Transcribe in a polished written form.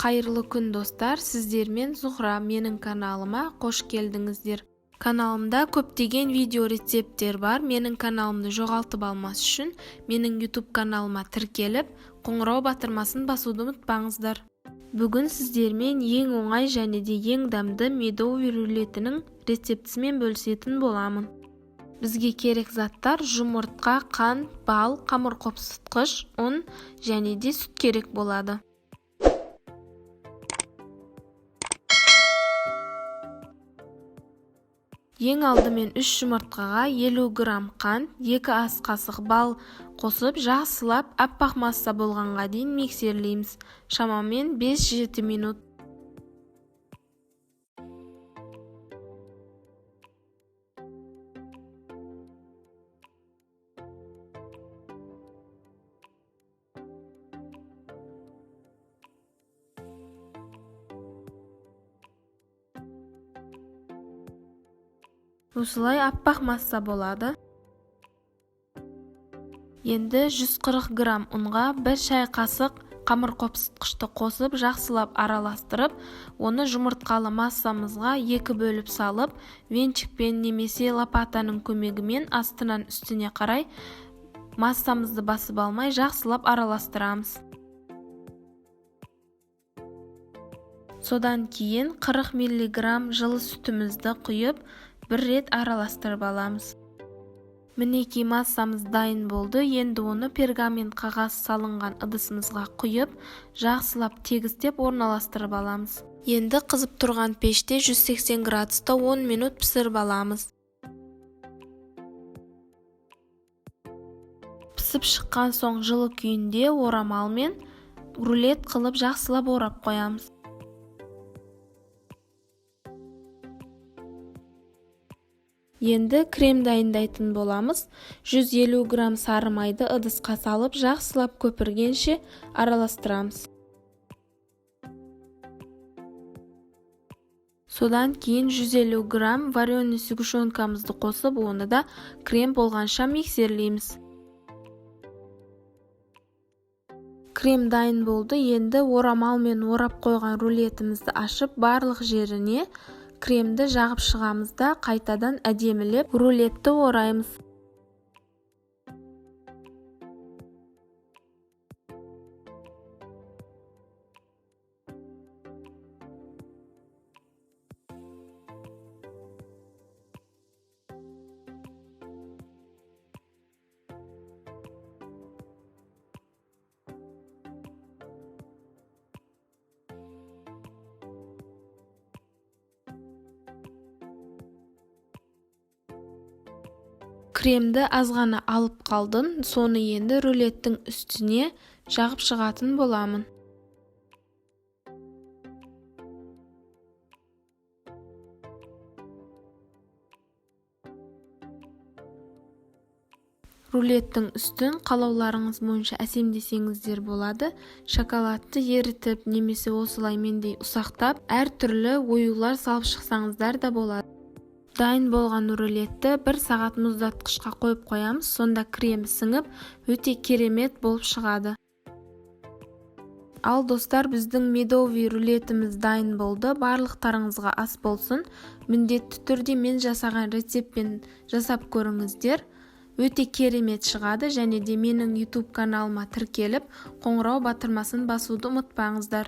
Қайырлы күн достар, сіздермен Зухра, менің каналыма қош келдіңіздер. Каналымда көптеген видео рецепттер бар. Менің каналымды жоғалтып алмас үшін менің YouTube каналыма тіркеліп, қоңырау батырмасын басуды ұмытпаңыздар. Бүгін сіздермен ең оңай және де ең дәмді медовый рулетінің рецептісімен бөлісетін боламын. Бізге керек заттар: жұмыртқа, қант, бал, қамыр қопсытқыш, ұн және де сүт керек болады. Ең алдымен 3 жұмыртқаға 50 грамм қант, 2 ас қасық бал қосып, жақсылап аппақ масса болғанға дейін миксерлейміз. Шамамен 5-7 минут. Осылай аппақ масса болады. Енді 140 грамм ұнға 1 шай қасық қамыр қопсытқышты қосып, жақсылап араластырып, оны жұмыртқалы массамызға 2 бөліп салып, венчикпен немесе лопатаның көмегімен астынан үстіне қарай массамызды басып алмай жақсылап араластырамыз. Содан кейін 40 мг жылы сүтімізді құйып, бір рет араластырып аламыз. Мінекей массамыз дайын болды. Енді оны пергамент қағаз салынған ыдысымызға құйып, жақсылап тегістеп орналастырып аламыз. Енді қызып тұрған пеште 180 градуста 10 минут пісіріп аламыз. Пісіп шыққан соң жылы күйінде орамалмен рулет қылып жақсылап орап қоямыз. Енді крем дайындайтын боламыз. 150 грамм сары майды ыдысқа салып, жақсылап көпіргенше араластырамыз. Содан кейін 150 грамм вареный сгущенкамызды қосып, оны да крем болғанша миксерлейміз. Крем дайын болды. Енді орамалмен орап қойған рулетімізді ашып, барлық жеріне кремді жағып шығамыз да қайтадан әдемілеп рулетті ораймыз. Кремді азғана алып қалдым, соны енді рулеттің үстіне жағып шығатын боламын. Рулеттің үстін қалауларыңыз бойынша әсемдесеңіздер болады. Шоколадты ерітіп, немесе осылай мендей ұсақтап, әртүрлі оюлар салып шықсаңыздар да болады. Дайын болған рулетті 1 сағат мұздатқышқа қойып қоямыз, сонда крем сіңіп, өте керемет болып шығады. Ал достар, біздің медовый рулетіміз дайын болды. Барлықтарыңызға ас болсын. Міндетті түрде мен жасаған рецептпен жасап көріңіздер. Өте керемет шығады, және де менің YouTube каналыма тіркеліп, қоңырау батырмасын басуды ұмытпаңыздар.